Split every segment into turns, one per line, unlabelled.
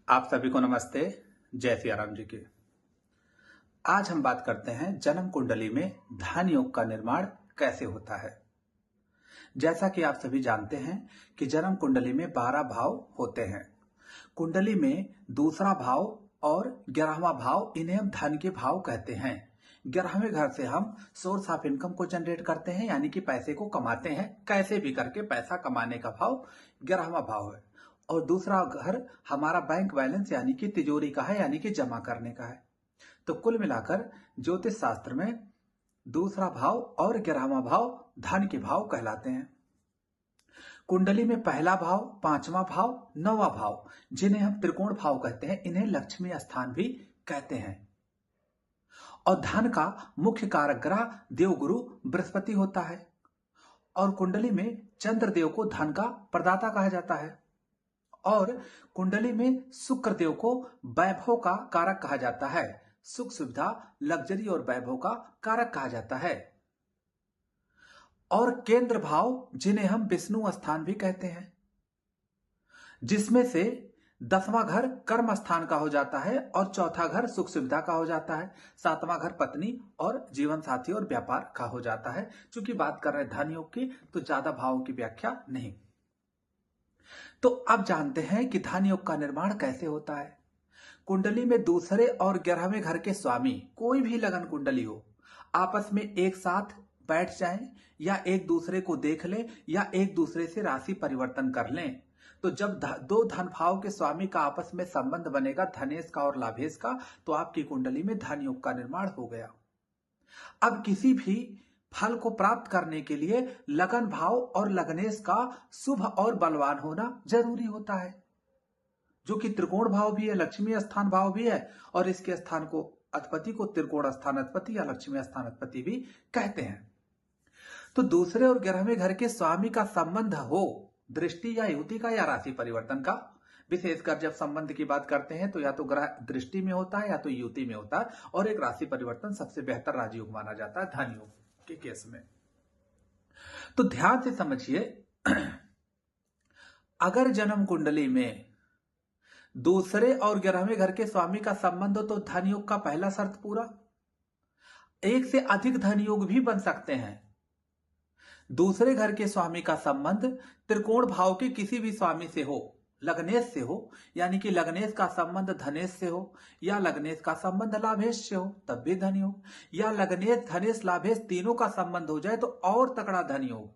आप सभी को नमस्ते। जय सिया राम जी की। आज हम बात करते हैं जन्म कुंडली में धन योग का निर्माण कैसे होता है। जैसा कि आप सभी जानते हैं कि जन्म कुंडली में 12 भाव होते हैं। कुंडली में दूसरा भाव और 11वां भाव, इन्हें हम धन के भाव कहते हैं। 11वें घर से हम सोर्स ऑफ इनकम को जनरेट करते हैं, यानी कि पैसे को कमाते हैं। कैसे भी करके पैसा कमाने का भाव 11वां भाव है। और दूसरा घर हमारा बैंक बैलेंस यानी कि तिजोरी का है, यानी कि जमा करने का है। तो कुल मिलाकर ज्योतिष शास्त्र में दूसरा भाव और 11वां भाव धन के भाव कहलाते हैं। कुंडली में पहला भाव, 5वां भाव, 9वां भाव, जिन्हें हम त्रिकोण भाव कहते हैं, इन्हें लक्ष्मी स्थान भी कहते हैं। और धन का मुख्य कारक ग्रह देवगुरु बृहस्पति होता है। और कुंडली में चंद्रदेव को धन का प्रदाता कहा जाता है। और कुंडली में शुक्र देव को वैभव का कारक कहा जाता है। सुख सुविधा, लग्जरी और वैभव का कारक कहा जाता है। और केंद्र भाव, जिन्हें हम विष्णु स्थान भी कहते हैं, जिसमें से 10वां घर कर्म स्थान का हो जाता है और चौथा घर सुख सुविधा का हो जाता है। 7वां घर पत्नी और जीवन साथी और व्यापार का हो जाता है। चूंकि बात कर रहे हैं धन योग की, तो ज्यादा भावों की व्याख्या नहीं। तो अब जानते हैं कि धन योग का निर्माण कैसे होता है। कुंडली में दूसरे और 11वें घर के स्वामी, कोई भी लगन कुंडली हो, आपस में एक साथ बैठ जाएं या एक दूसरे को देख लें या एक दूसरे से राशि परिवर्तन कर लें, तो जब दो धन भाव के स्वामी का आपस में संबंध बनेगा, धनेश का और लाभेश का, तो आपकी कुंडली में धन योग का निर्माण हो गया। अब किसी भी फल को प्राप्त करने के लिए लगन भाव और लग्नेश का शुभ और बलवान होना जरूरी होता है, जो कि त्रिकोण भाव भी है, लक्ष्मी स्थान भाव भी है। और इसके स्थान को अधिपति को त्रिकोण स्थान अधिपति या लक्ष्मी स्थान अधिपति भी कहते हैं। तो दूसरे और 11वें घर के स्वामी का संबंध हो दृष्टि या युति का या राशि परिवर्तन का। विशेषकर जब संबंध की बात करते हैं तो या तो ग्रह दृष्टि में होता है या तो युति में होता है, और एक राशि परिवर्तन सबसे बेहतर राजयोग माना जाता है धन योग के केस में। तो ध्यान से समझिए, अगर जन्म कुंडली में दूसरे और 11वें घर के स्वामी का संबंध हो तो धन योग का पहला शर्त पूरा। एक से अधिक धन योग भी बन सकते हैं। दूसरे घर के स्वामी का संबंध त्रिकोण भाव के किसी भी स्वामी से हो, लग्नेश से हो, यानी कि लग्नेश का संबंध धनेश से हो, या लग्नेश का संबंध लाभेश से हो, तब भी धन योग, या लग्नेश धनेश लाभेश तीनों का संबंध हो जाए तो और तगड़ा धन योग।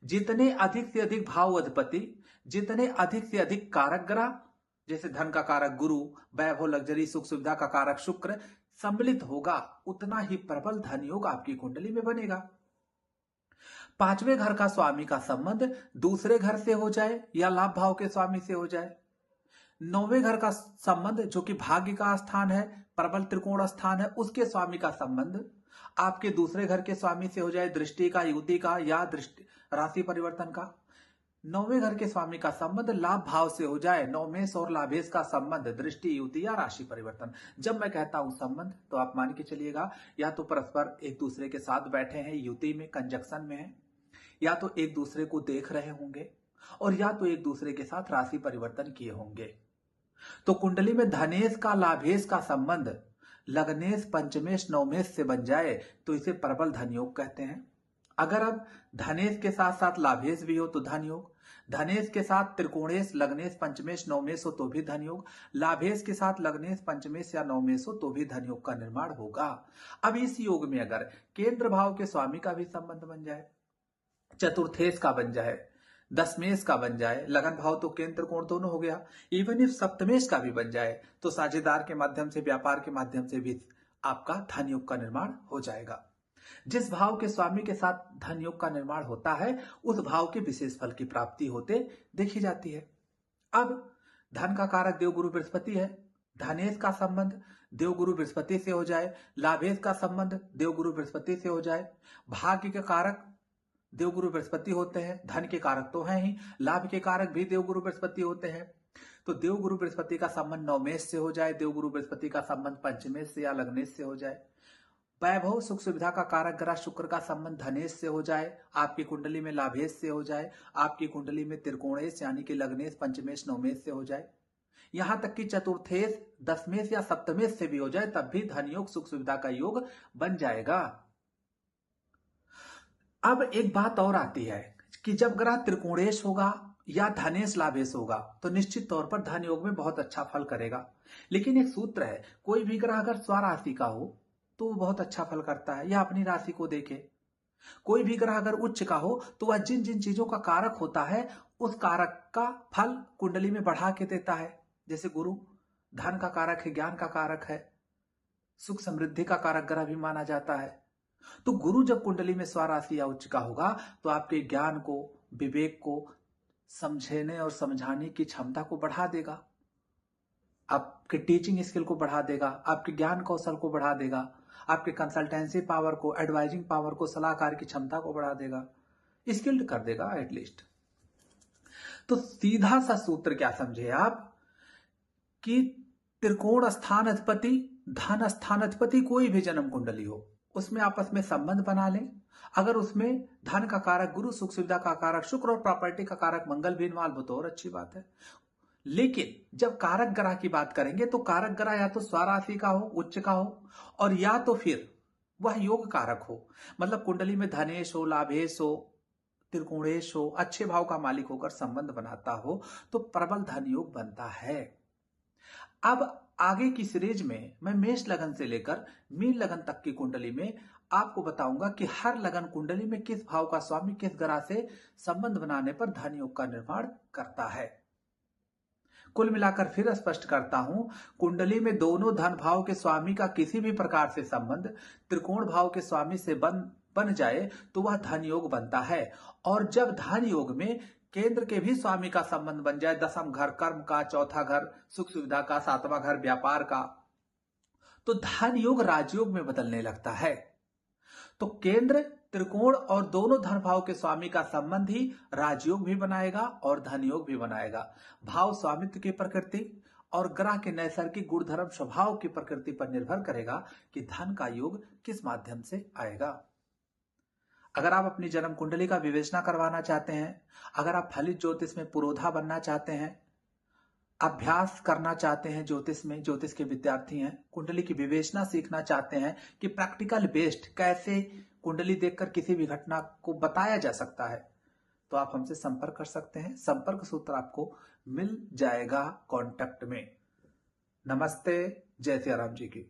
जितने अधिक से अधिक भाव अधिपति, जितने अधिक से अधिक कारक ग्रह, जैसे धन का कारक गुरु, वैभव लग्जरी सुख सुविधा का कारक शुक्र सम्मिलित होगा, उतना ही प्रबल धन योग आपकी कुंडली में बनेगा। 5वें घर का स्वामी का संबंध दूसरे घर से हो जाए या लाभ भाव के स्वामी से हो जाए। 9वें घर का संबंध, जो कि भाग्य का स्थान है, प्रबल त्रिकोण स्थान है, उसके स्वामी का संबंध आपके दूसरे घर के स्वामी से हो जाए, दृष्टि का, युति का या दृष्टि राशि परिवर्तन का। 9वें घर के स्वामी का संबंध लाभ भाव से हो जाए, नवमेश और लाभेश का संबंध दृष्टि, युति या राशि परिवर्तन। जब मैं कहता हूं संबंध, तो आप मान के चलिएगा या तो परस्पर एक दूसरे के साथ बैठे हैं, युति में कंजक्शन में है, या तो एक दूसरे को देख रहे होंगे, और या तो एक दूसरे के साथ राशि परिवर्तन किए होंगे। तो कुंडली में धनेश का लाभेश का संबंध लग्नेश पंचमेश नवमेश से बन जाए तो इसे प्रबल धन योग कहते हैं। अगर अब धनेश के साथ साथ लाभेश भी हो तो धन योग, धनेश के साथ त्रिकोणेश लग्नेश पंचमेश नवमेश हो तो भी धन योग, लाभेश के साथ लग्नेश पंचमेश या नवमेश हो तो भी धन योग का निर्माण होगा। अब इस योग में अगर केंद्र भाव के स्वामी का भी संबंध बन जाए, चतुर्थेश का बन जाए, दशमेश का बन जाए, लगन भाव तो केंद्र कोण दोनों हो गया, इवन इफ सप्तमेश का भी बन जाए, तो साझेदार के माध्यम से, व्यापार के माध्यम से भी आपका धन योग का निर्माण हो जाएगा। जिस भाव के स्वामी के साथ धन योग का निर्माण होता है, उस भाव के विशेष फल की प्राप्ति होते देखी जाती है। अब धन का कारक देवगुरु बृहस्पति है, धनेश का संबंध देवगुरु बृहस्पति से हो जाए, लाभेश का संबंध देवगुरु बृहस्पति से हो जाए, भाग्य के कारक देवगुरु बृहस्पति होते हैं, धन के कारक तो हैं ही, लाभ के कारक भी देवगुरु बृहस्पति होते हैं। तो देवगुरु बृहस्पति का संबंध नवमेश से हो जाए, देवगुरु बृहस्पति का संबंध पंचमेश से या लग्नेश से हो जाए, वैभव सुख सुविधा का कारक ग्रह शुक्र का संबंध धनेश से हो जाए, आपकी कुंडली में लाभेश से हो जाए, आपकी कुंडली में त्रिकोणेश यानी कि लग्नेश पंचमेश नवमेश से हो जाए, यहां तक कि चतुर्थेश, दशमेश या सप्तमेश से भी हो जाए तब भी धन योग सुख सुविधा का योग बन जाएगा। अब एक बात और आती है कि जब ग्रह त्रिकोणेश होगा या धनेश लाभेश होगा तो निश्चित तौर पर धन योग में बहुत अच्छा फल करेगा। लेकिन एक सूत्र है, कोई भी ग्रह अगर स्वराशि का हो तो वो बहुत अच्छा फल करता है, या अपनी राशि को देखे। कोई भी ग्रह अगर उच्च का हो तो वह जिन जिन चीजों का कारक होता है उस कारक का फल कुंडली में बढ़ा के देता है। जैसे गुरु धन का कारक है, ज्ञान का कारक है, सुख समृद्धि का कारक ग्रह भी माना जाता है। तो गुरु जब कुंडली में स्वराशि या उच्च का होगा तो आपके ज्ञान को, विवेक को, समझने और समझाने की क्षमता को बढ़ा देगा, आपके टीचिंग स्किल को बढ़ा देगा, आपके ज्ञान कौशल को बढ़ा देगा, आपके कंसल्टेंसी पावर को, एडवाइजिंग पावर को, सलाहकार की क्षमता को बढ़ा देगा, स्किल्ड कर देगा एटलीस्ट। तो सीधा सा सूत्र क्या समझे आप कि त्रिकोण स्थान अधिपति, धन स्थान अधिपति कोई भी जन्म कुंडली हो उसमें आपस में संबंध बना लें। अगर उसमें धन का कारक गुरु, सुख सुविधा का कारक शुक्र और प्रॉपर्टी का कारक मंगल भी इन्वॉल्व हो तो और अच्छी बात है। लेकिन जब कारक ग्रह की बात करेंगे तो कारक ग्रह या तो स्वराशि का हो, उच्च का हो, और या तो फिर वह योग कारक हो, मतलब कुंडली में धनेश हो, लाभेश हो, त्रिकोणेश हो, अच्छे भाव का मालिक होकर संबंध बनाता हो तो प्रबल धन योग बनता है। अब आगे की सीरीज में मैं मेष लगन से लेकर मीन लगन तक की कुंडली में आपको बताऊंगा कि हर लगन कुंडली में किस भाव का स्वामी किस ग्रह से संबंध बनाने पर धन योग का निर्माण करता है। कुल मिलाकर फिर स्पष्ट करता हूं, कुंडली में दोनों धन भाव के स्वामी का किसी भी प्रकार से संबंध त्रिकोण भाव के स्वामी से बन जाए तो वह धन योग बनता है। और जब धन योग में केंद्र के भी स्वामी का संबंध बन जाए, दसम घर कर्म का, चौथा घर सुख सुविधा का, सातवां घर व्यापार का, तो धन योग राजयोग में बदलने लगता है। तो केंद्र, त्रिकोण और दोनों धन भाव के स्वामी का संबंध ही राजयोग भी बनाएगा और धन योग भी बनाएगा। भाव स्वामित्व की प्रकृति और ग्रह के नैसर्गिक गुणधर्म स्वभाव की प्रकृति पर निर्भर करेगा कि धन का योग किस माध्यम से आएगा। अगर आप अपनी जन्म कुंडली का विवेचना करवाना चाहते हैं, अगर आप फलित ज्योतिष में पुरोधा बनना चाहते हैं, अभ्यास करना चाहते हैं ज्योतिष में, ज्योतिष के विद्यार्थी हैं, कुंडली की विवेचना सीखना चाहते हैं कि प्रैक्टिकल बेस्ड कैसे कुंडली देखकर किसी भी घटना को बताया जा सकता है, तो आप हमसे संपर्क कर सकते हैं। संपर्क सूत्र आपको मिल जाएगा कांटेक्ट में। नमस्ते, जय सिया राम जी की।